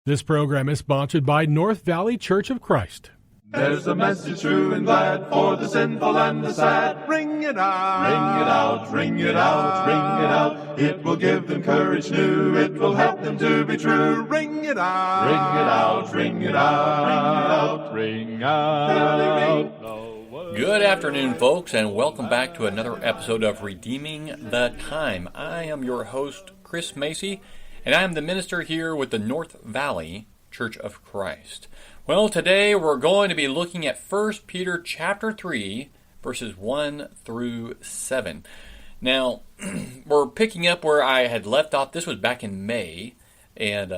This program is sponsored by North Valley Church of Christ. There's a message true and glad for the sinful and the sad. Ring it out, ring it out, ring it out, ring it out. It will give them courage new, it will help them to be true. Ring it out, ring it out, ring it out, ring it out, ring out. Good afternoon, folks, and welcome back to another episode of Redeeming the Time. I am your host, Chris Macy, and I am the minister here with the North Valley Church of Christ. Well, today we're going to be looking at 1 Peter chapter 3, verses 1 through 7. Now, we're picking up where I had left off. This was back in May, and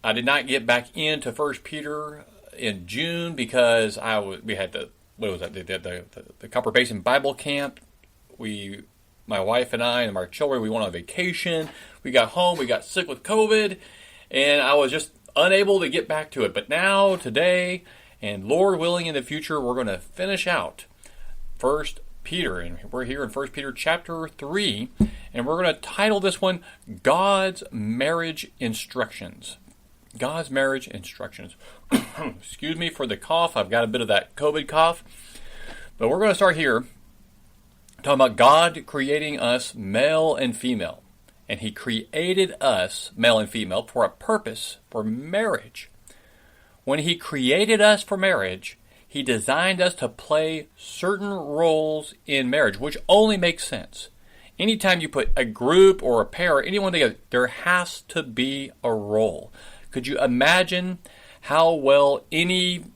I did not get back into 1 Peter in June because we had the Copper Basin Bible Camp. My wife and I and our children, we went on vacation. We got home, we got sick with COVID, and I was just unable to get back to it. But now, today, and Lord willing in the future, we're going to finish out 1 Peter. And we're here in 1 Peter chapter 3, and we're going to title this one, God's Marriage Instructions. God's Marriage Instructions. Excuse me for the cough. I've got a bit of that COVID cough. But we're going to start here, talking about God creating us male and female. And He created us, male and female, for a purpose, for marriage. When He created us for marriage, He designed us to play certain roles in marriage, which only makes sense. Anytime you put a group or a pair or anyone together, there has to be a role. Could you imagine how well any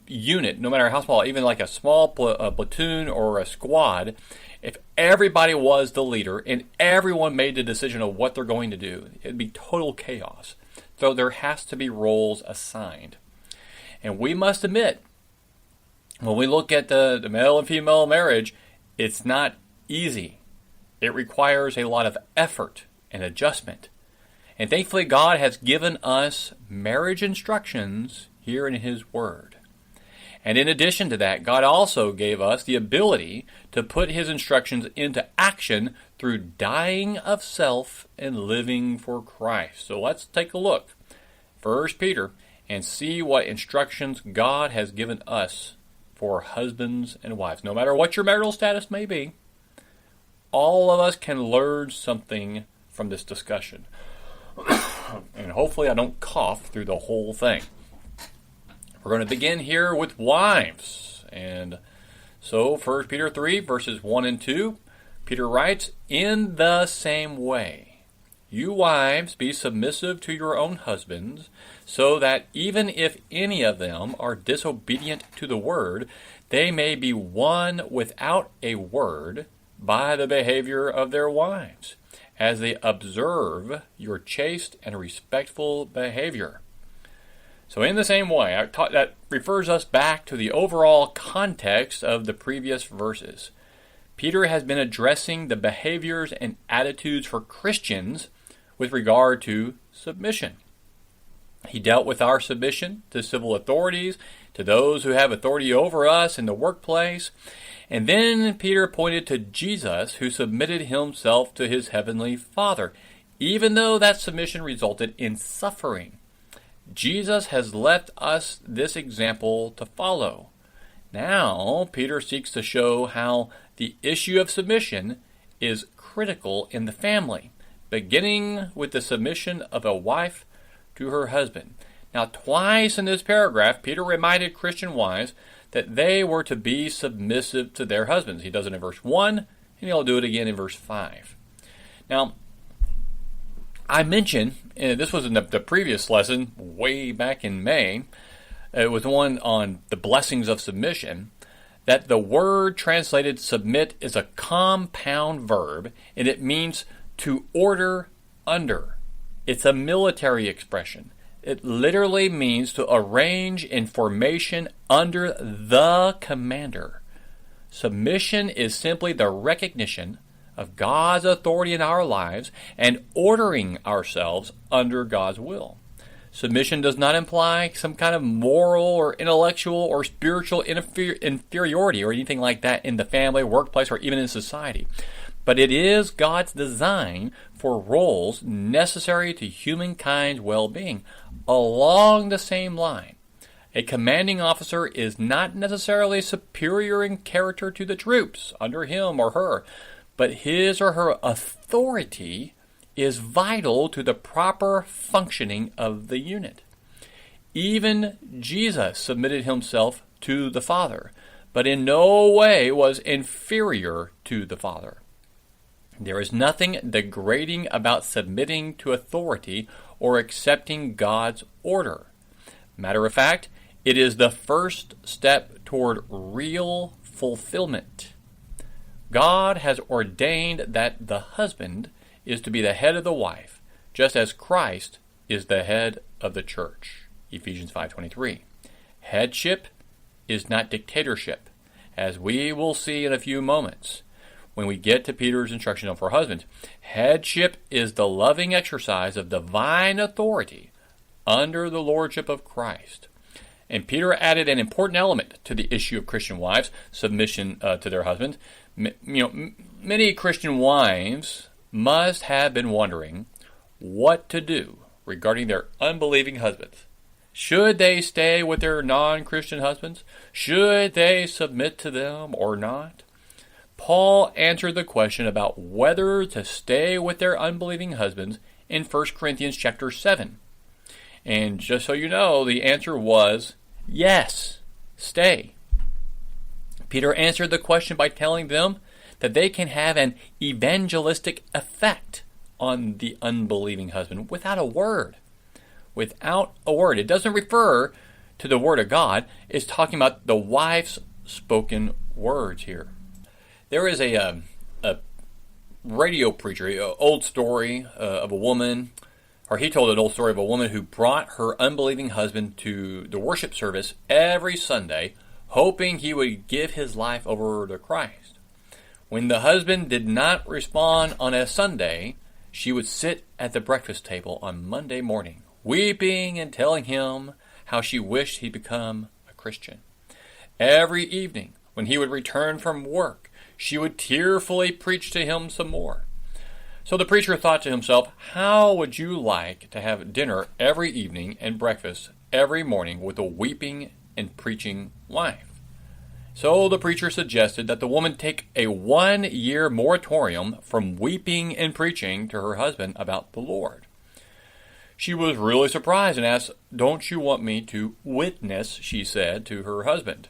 unit, no matter how small, even like a small platoon or a squad, if everybody was the leader and everyone made the decision of what they're going to do, it'd be total chaos. So there has to be roles assigned. And we must admit, when we look at the male and female marriage, it's not easy. It requires a lot of effort and adjustment. And thankfully, God has given us marriage instructions here in His Word. And in addition to that, God also gave us the ability to put His instructions into action through dying of self and living for Christ. So let's take a look, 1 Peter, and see what instructions God has given us for husbands and wives. No matter what your marital status may be, all of us can learn something from this discussion. And hopefully I don't cough through the whole thing. We're going to begin here with wives. And so 1 Peter 3, verses 1 and 2, Peter writes, "In the same way, you wives be submissive to your own husbands, so that even if any of them are disobedient to the word, they may be won without a word by the behavior of their wives, as they observe your chaste and respectful behavior." So in the same way, that refers us back to the overall context of the previous verses. Peter has been addressing the behaviors and attitudes for Christians with regard to submission. He dealt with our submission to civil authorities, to those who have authority over us in the workplace. And then Peter pointed to Jesus, who submitted Himself to His heavenly Father, even though that submission resulted in suffering. Jesus has left us this example to follow. Now, Peter seeks to show how the issue of submission is critical in the family, beginning with the submission of a wife to her husband. Now, twice in this paragraph, Peter reminded Christian wives that they were to be submissive to their husbands. He does it in verse 1, and he'll do it again in verse 5. Now, I mentioned, and this was in the previous lesson, way back in May, it was the one on the blessings of submission, that the word translated submit is a compound verb, and it means to order under. It's a military expression. It literally means to arrange in formation under the commander. Submission is simply the recognition of God's authority in our lives and ordering ourselves under God's will. Submission does not imply some kind of moral or intellectual or spiritual inferiority or anything like that in the family, workplace, or even in society. But it is God's design for roles necessary to humankind's well-being. along the same line. A commanding officer is not necessarily superior in character to the troops under him or her, but his or her authority is vital to the proper functioning of the unit. Even Jesus submitted himself to the Father, but in no way was inferior to the Father. There is nothing degrading about submitting to authority or accepting God's order. Matter of fact, it is the first step toward real fulfillment. God has ordained that the husband is to be the head of the wife, just as Christ is the head of the church. Ephesians 5:23. Headship is not dictatorship, as we will see in a few moments when we get to Peter's instruction for husbands. Headship is the loving exercise of divine authority under the lordship of Christ. And Peter added an important element to the issue of Christian wives' submission to their husbands. Many Christian wives must have been wondering what to do regarding their unbelieving husbands. Should they stay with their non-Christian husbands? Should they submit to them or not? Paul answered the question about whether to stay with their unbelieving husbands in 1 Corinthians chapter 7. And just so you know, the answer was yes, stay. Peter answered the question by telling them that they can have an evangelistic effect on the unbelieving husband without a word. Without a word. It doesn't refer to the word of God. It's talking about the wife's spoken words here. There is a radio preacher, an old story of a woman, or he told an old story of a woman who brought her unbelieving husband to the worship service every Sunday, hoping he would give his life over to Christ. When the husband did not respond on a Sunday, she would sit at the breakfast table on Monday morning, weeping and telling him how she wished he'd become a Christian. Every evening, when he would return from work, she would tearfully preach to him some more. So the preacher thought to himself, how would you like to have dinner every evening and breakfast every morning with a weeping and preaching wife? So the preacher suggested that the woman take a 1-year moratorium from weeping and preaching to her husband about the Lord. She was really surprised and asked, don't you want me to witness, she said to her husband.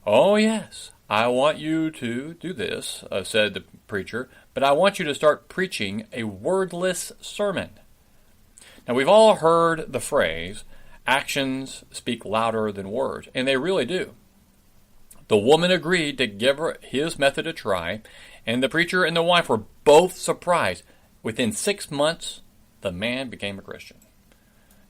Oh yes, I want you to do this, said the preacher, but I want you to start preaching a wordless sermon. Now we've all heard the phrase, actions speak louder than words, and they really do. The woman agreed to give his method a try, and the preacher and the wife were both surprised. Within 6 months, the man became a Christian.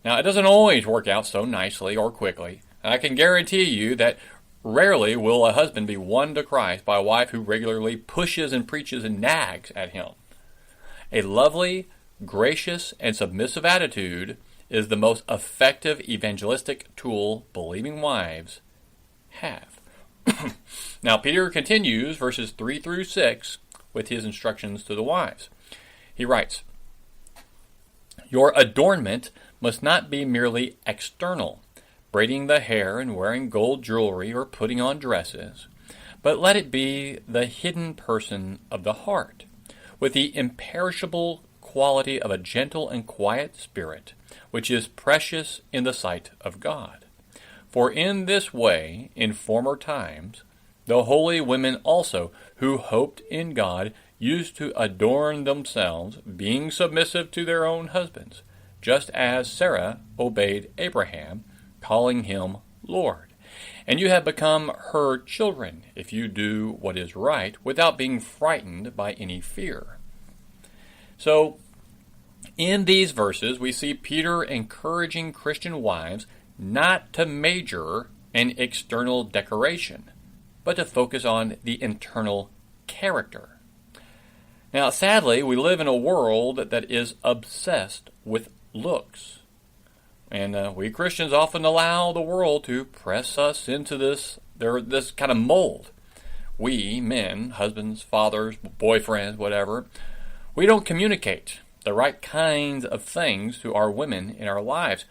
Now, it doesn't always work out so nicely or quickly. I can guarantee you that rarely will a husband be won to Christ by a wife who regularly pushes and preaches and nags at him. A lovely, gracious, and submissive attitude is the most effective evangelistic tool believing wives have. Now, Peter continues verses 3 through 6 with his instructions to the wives. He writes, your adornment must not be merely external, braiding the hair and wearing gold jewelry or putting on dresses, but let it be the hidden person of the heart, with the imperishable quality of a gentle and quiet spirit, which is precious in the sight of God. For in this way, in former times, the holy women also, who hoped in God, used to adorn themselves, being submissive to their own husbands, just as Sarah obeyed Abraham, calling him Lord. And you have become her children, if you do what is right, without being frightened by any fear. So, in these verses, we see Peter encouraging Christian wives not to major in external decoration, but to focus on the internal character. Now, sadly, we live in a world that is obsessed with looks. And we Christians often allow the world to press us into this kind of mold. We, men, husbands, fathers, boyfriends, whatever, we don't communicate the right kinds of things to our women in our lives.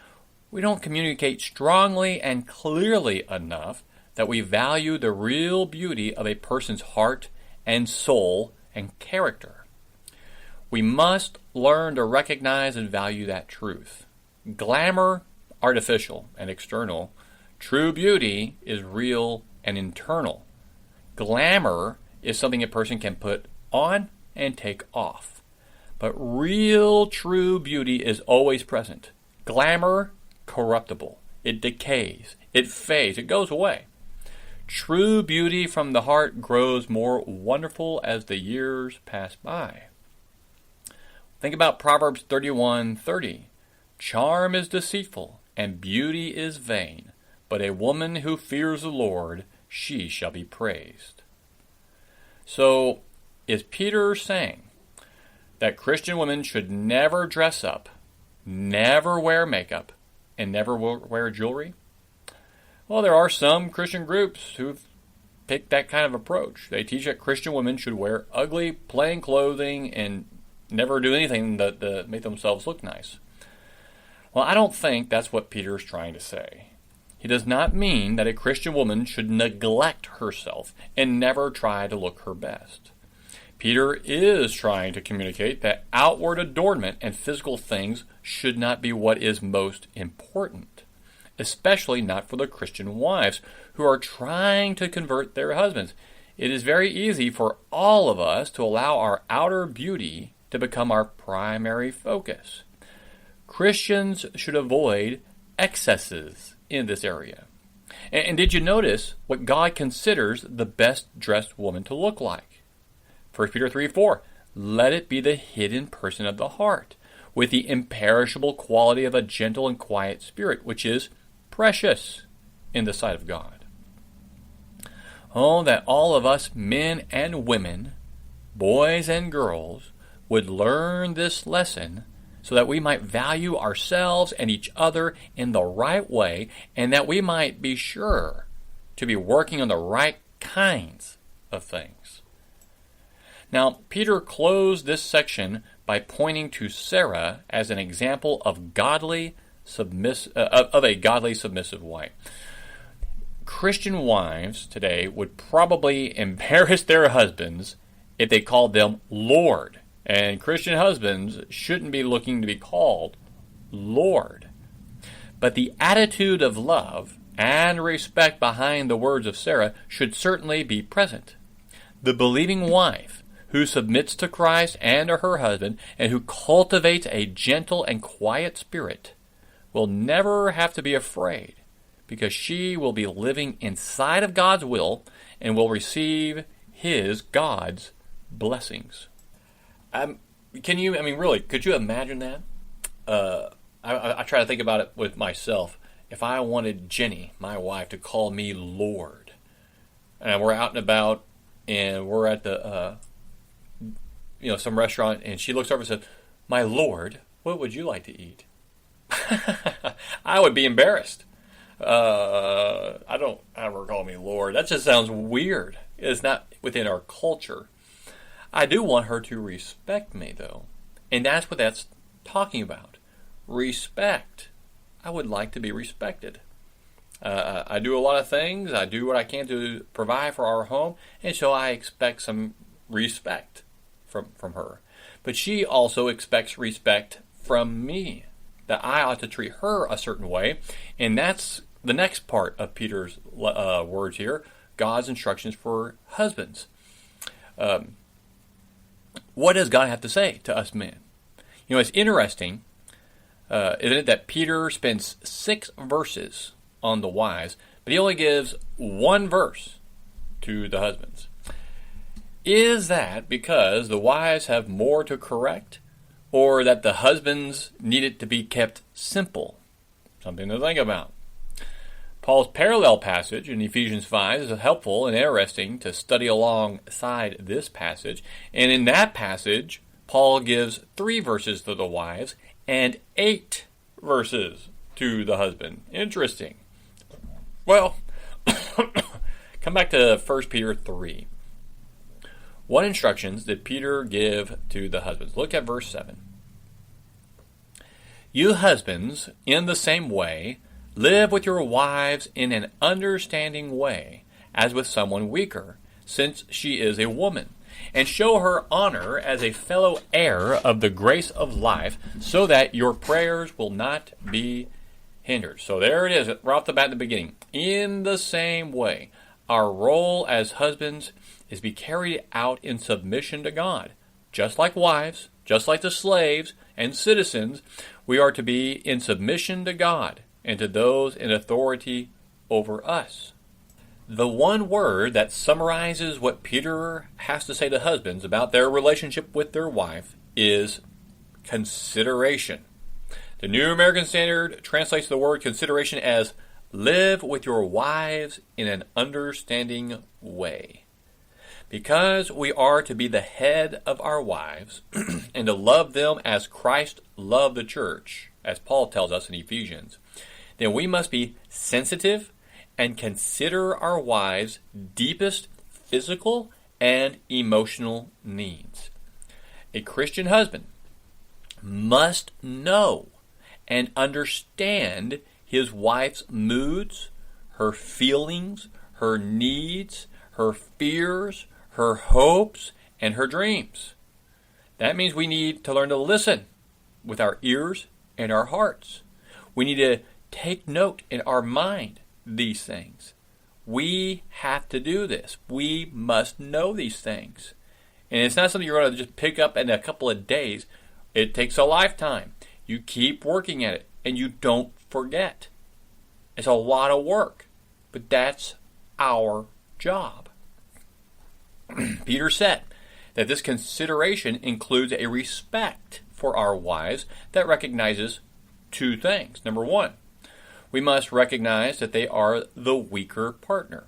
we don't communicate strongly and clearly enough that we value the real beauty of a person's heart and soul and character. We must learn to recognize and value that truth. Glamour, artificial and external. True beauty is real and internal. Glamour is something a person can put on and take off. But real, true beauty is always present. Glamour, corruptible. It decays. It fades. It goes away. True beauty from the heart grows more wonderful as the years pass by. Think about Proverbs 31:30. Charm is deceitful, and beauty is vain, but a woman who fears the Lord, she shall be praised. So, is Peter saying that Christian women should never dress up, never wear makeup, and never wear jewelry? Well, there are some Christian groups who've picked that kind of approach. They teach that Christian women should wear ugly, plain clothing and never do anything that make themselves look nice. Well, I don't think that's what Peter is trying to say. He does not mean that a Christian woman should neglect herself and never try to look her best. Peter is trying to communicate that outward adornment and physical things should not be what is most important, especially not for the Christian wives who are trying to convert their husbands. It is very easy for all of us to allow our outer beauty to become our primary focus. Christians should avoid excesses in this area. And did you notice what God considers the best dressed woman to look like? 1 Peter 3:4, let it be the hidden person of the heart, with the imperishable quality of a gentle and quiet spirit, which is precious in the sight of God. Oh, that all of us men and women, boys and girls, would learn this lesson so that we might value ourselves and each other in the right way, and that we might be sure to be working on the right kinds of things. Now, Peter closed this section by pointing to Sarah as an example of a godly submissive wife. Christian wives today would probably embarrass their husbands if they called them Lord. And Christian husbands shouldn't be looking to be called Lord. But the attitude of love and respect behind the words of Sarah should certainly be present. The believing wife who submits to Christ and to her husband and who cultivates a gentle and quiet spirit will never have to be afraid, because she will be living inside of God's will and will receive God's blessings. Could you imagine that? I try to think about it with myself. If I wanted Jenny, my wife, to call me Lord, and we're out and about, and we're at the, some restaurant, and she looks over and says, "My Lord, what would you like to eat?" I would be embarrassed. I don't ever call me Lord. That just sounds weird. It's not within our culture. I do want her to respect me, though. And that's what that's talking about. Respect. I would like to be respected. I do a lot of things. I do what I can to provide for our home. And so I expect some respect from her. But she also expects respect from me. That I ought to treat her a certain way. And that's the next part of Peter's words here. God's instructions for husbands. What does God have to say to us men? It's interesting, isn't it, that Peter spends 6 verses on the wives, but he only gives 1 verse to the husbands. Is that because the wives have more to correct, or that the husbands need it to be kept simple? Something to think about. Paul's parallel passage in Ephesians 5 is helpful and interesting to study alongside this passage. And in that passage, Paul gives 3 verses to the wives and 8 verses to the husband. Interesting. Well, come back to 1 Peter 3. What instructions did Peter give to the husbands? Look at verse 7. You husbands, in the same way, live with your wives in an understanding way, as with someone weaker, since she is a woman, and show her honor as a fellow heir of the grace of life, so that your prayers will not be hindered. So there it is, right off the bat in the beginning. In the same way, our role as husbands is to be carried out in submission to God. Just like wives, just like the slaves and citizens, we are to be in submission to God and to those in authority over us. The one word that summarizes what Peter has to say to husbands about their relationship with their wife is consideration. The New American Standard translates the word consideration as live with your wives in an understanding way. Because we are to be the head of our wives and to love them as Christ loved the church, as Paul tells us in Ephesians, then we must be sensitive and consider our wives' deepest physical and emotional needs. A Christian husband must know and understand his wife's moods, her feelings, her needs, her fears, her hopes, and her dreams. That means we need to learn to listen with our ears and our hearts. We need to take note in our mind these things. We have to do this. We must know these things. And it's not something you're going to just pick up in a couple of days. It takes a lifetime. You keep working at it, and you don't forget. It's a lot of work, but that's our job. Peter said that this consideration includes a respect for our wives that recognizes two things. Number one, we must recognize that they are the weaker partner.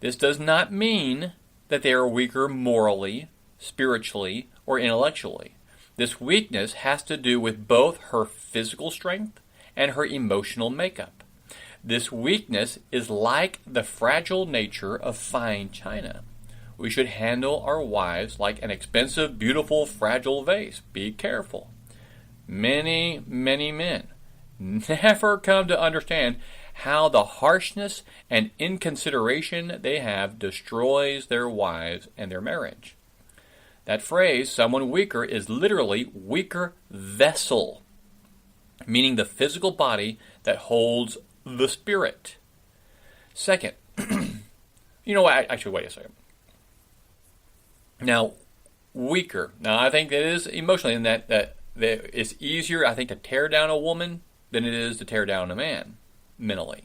This does not mean that they are weaker morally, spiritually, or intellectually. This weakness has to do with both her physical strength and her emotional makeup. This weakness is like the fragile nature of fine china. We should handle our wives like an expensive, beautiful, fragile vase. Be careful. Many, many men never come to understand how the harshness and inconsideration they have destroys their wives and their marriage. That phrase, someone weaker, is literally weaker vessel, meaning the physical body that holds the spirit. Second, you know what? Actually, wait a second. Now, weaker. Now, I think it is emotionally in that it's easier, I think, to tear down a woman than it is to tear down a man mentally.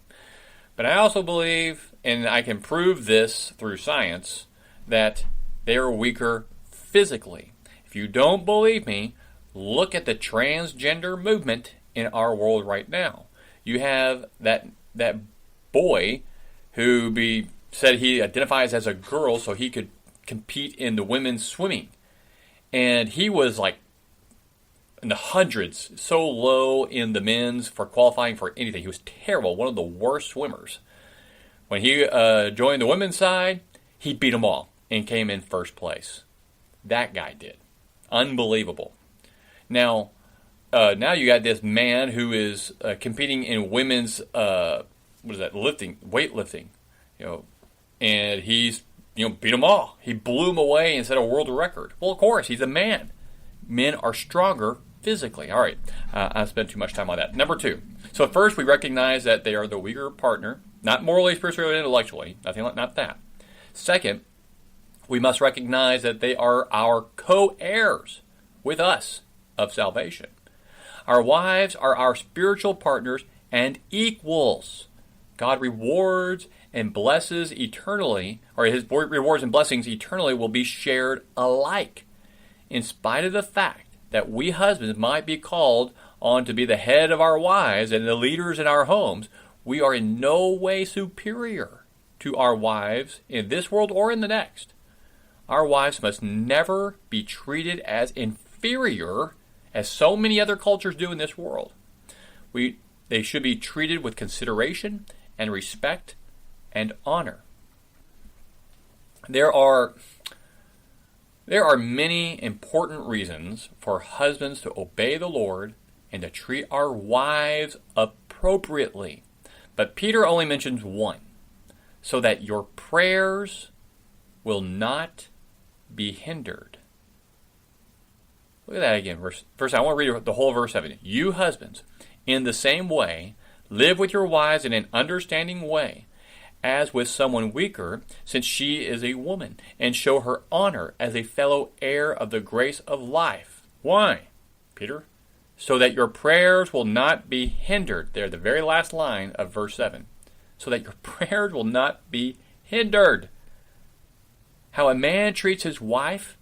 But I also believe, and I can prove this through science, that they are weaker physically. If you don't believe me, look at the transgender movement in our world right now. You have that boy who said he identifies as a girl so he could compete in the women's swimming. And he was like in the hundreds, so low in the men's for qualifying for anything. He was terrible, one of the worst swimmers. When he joined the women's side, he beat them all and came in first place. That guy did. Unbelievable. Now you got this man who is competing in women's weightlifting, and he's beat them all. He blew them away and set a world record. Well, of course, he's a man. Men are stronger physically. All right, I spent too much time on that. Number two. So first, we recognize that they are the weaker partner, not morally, spiritually, or intellectually. Not that. Second, we must recognize that they are our co-heirs with us of salvation. Our wives are our spiritual partners and equals. God rewards and blesses eternally, or his rewards and blessings eternally will be shared alike. In spite of the fact that we husbands might be called on to be the head of our wives and the leaders in our homes, we are in no way superior to our wives in this world or in the next. Our wives must never be treated as inferior as so many other cultures do in this world. They should be treated with consideration and respect and honor. There are many important reasons for husbands to obey the Lord and to treat our wives appropriately. But Peter only mentions one, so that your prayers will not be hindered. Look at that again. Verse, I want to read the whole verse 7. You husbands, in the same way, live with your wives in an understanding way, as with someone weaker, since she is a woman, and show her honor as a fellow heir of the grace of life. Why, Peter? So that your prayers will not be hindered. There, the very last line of verse 7. So that your prayers will not be hindered. How a man treats his wife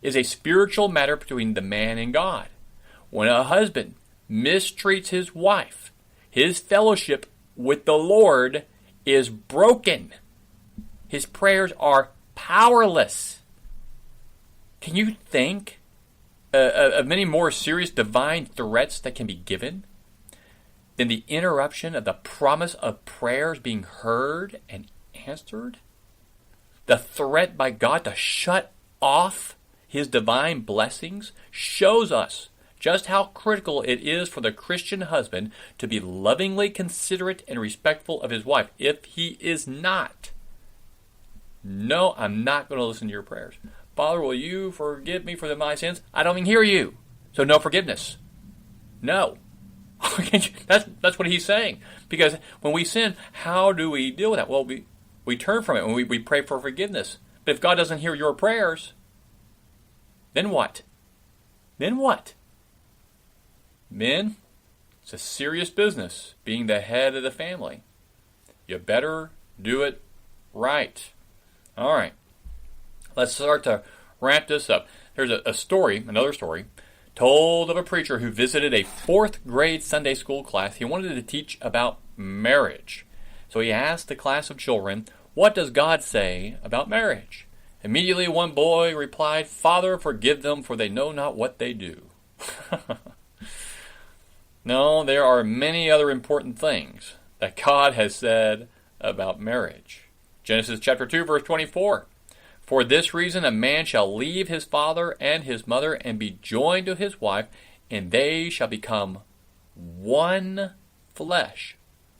is a spiritual matter between the man and God. When a husband mistreats his wife, his fellowship with the Lord is broken. His prayers are powerless. Can you think of many more serious divine threats that can be given than the interruption of the promise of prayers being heard and answered? The threat by God to shut off his divine blessings shows us just how critical it is for the Christian husband to be lovingly considerate and respectful of his wife. If he is not, no, I'm not going to listen to your prayers. Father, will you forgive me for my sins? I don't even hear you. So no forgiveness. No. That's what he's saying. Because when we sin, how do we deal with that? Well, we turn from it and we pray for forgiveness. But if God doesn't hear your prayers, then what? Then what? Men, it's a serious business being the head of the family. You better do it right. All right. Let's start to wrap this up. There's another story, told of a preacher who visited a 4th grade Sunday school class. He wanted to teach about marriage. So he asked the class of children, what does God say about marriage? Immediately one boy replied, Father, forgive them, for they know not what they do. No, there are many other important things that God has said about marriage. Genesis chapter 2, verse 24. For this reason a man shall leave his father and his mother and be joined to his wife, and they shall become one flesh.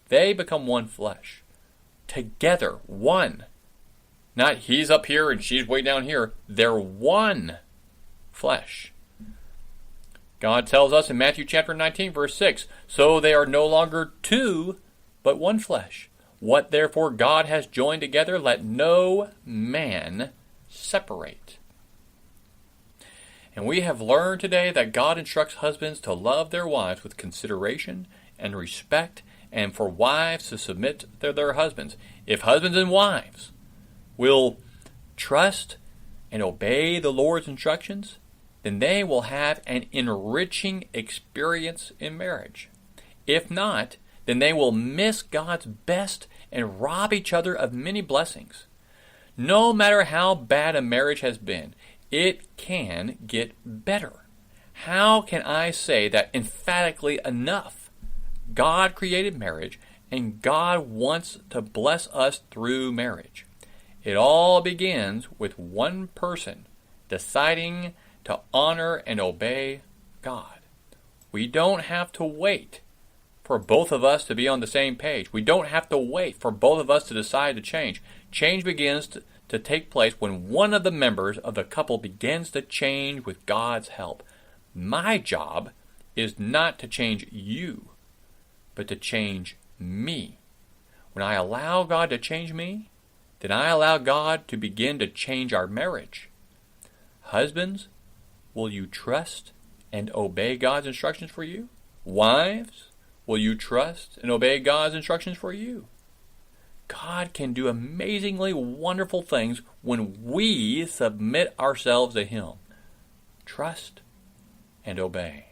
They become one flesh. Together, one. Not he's up here and she's way down here. They're one flesh. God tells us in Matthew chapter 19, verse 6, so they are no longer two, but one flesh. What therefore God has joined together, let no man separate. And we have learned today that God instructs husbands to love their wives with consideration and respect, and for wives to submit to their husbands. If husbands and wives will trust and obey the Lord's instructions, then they will have an enriching experience in marriage. If not, then they will miss God's best and rob each other of many blessings. No matter how bad a marriage has been, it can get better. How can I say that emphatically enough? God created marriage, and God wants to bless us through marriage. It all begins with one person deciding to honor and obey God. We don't have to wait for both of us to be on the same page. We don't have to wait for both of us to decide to change. Change begins to take place when one of the members of the couple begins to change with God's help. My job is not to change you, but to change me. When I allow God to change me, then I allow God to begin to change our marriage. Husbands, will you trust and obey God's instructions for you? Wives, will you trust and obey God's instructions for you? God can do amazingly wonderful things when we submit ourselves to Him. Trust and obey.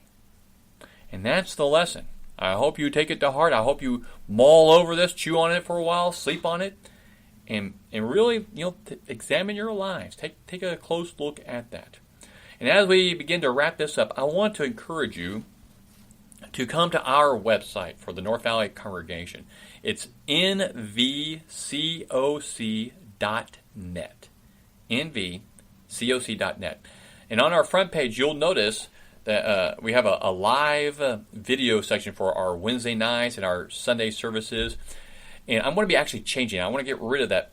And that's the lesson. I hope you take it to heart. I hope you mull over this, chew on it for a while, sleep on it, and really, examine your lives. Take a close look at that. And as we begin to wrap this up, I want to encourage you to come to our website for the North Valley congregation. It's nvcoc.net. nvcoc.net. And on our front page, you'll notice that we have a live video section for our Wednesday nights and our Sunday services. And I'm going to be actually changing it. I want to get rid of that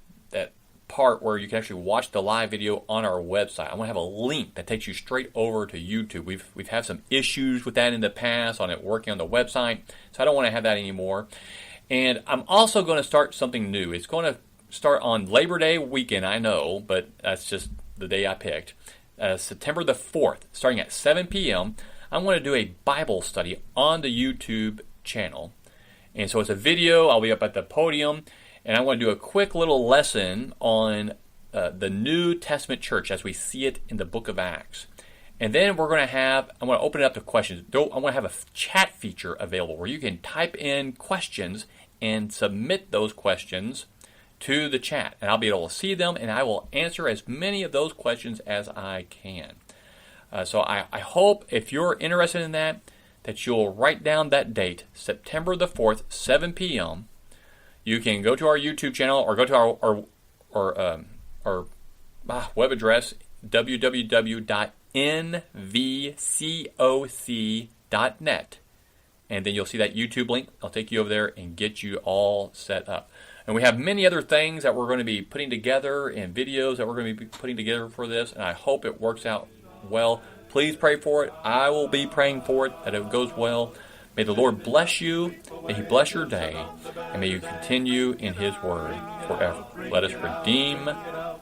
part where you can actually watch the live video on our website. I want to have a link that takes you straight over to YouTube. We've had some issues with that in the past on it working on the website, so I don't want to have that anymore. And I'm also going to start something new. It's going to start on Labor Day weekend, I know, but that's just the day I picked. September the 4th, starting at 7 p.m., I'm going to do a Bible study on the YouTube channel. And so it's a video. I'll be up at the podium, and I'm going to do a quick little lesson on the New Testament church as we see it in the book of Acts. And then I'm going to open it up to questions. I'm going to have a chat feature available where you can type in questions and submit those questions to the chat. And I'll be able to see them, and I will answer as many of those questions as I can. So I hope, if you're interested in that you'll write down that date, September the 4th, 7 p.m., You can go to our YouTube channel or go to our web address, www.nvcoc.net. And then you'll see that YouTube link. I'll take you over there and get you all set up. And we have many other things that we're going to be putting together and videos that we're going to be putting together for this. And I hope it works out well. Please pray for it. I will be praying for it, that it goes well. May the Lord bless you. May He bless your day. And may you continue in His Word forever. Let us redeem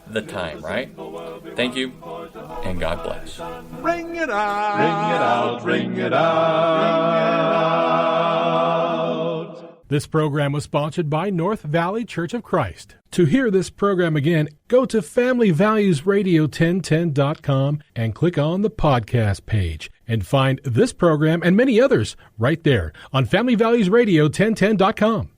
the time, right? Thank you, and God bless. Ring it out, ring it out, ring it out. This program was sponsored by North Valley Church of Christ. To hear this program again, go to FamilyValuesRadio1010.com and click on the podcast page and find this program and many others right there on FamilyValuesRadio1010.com.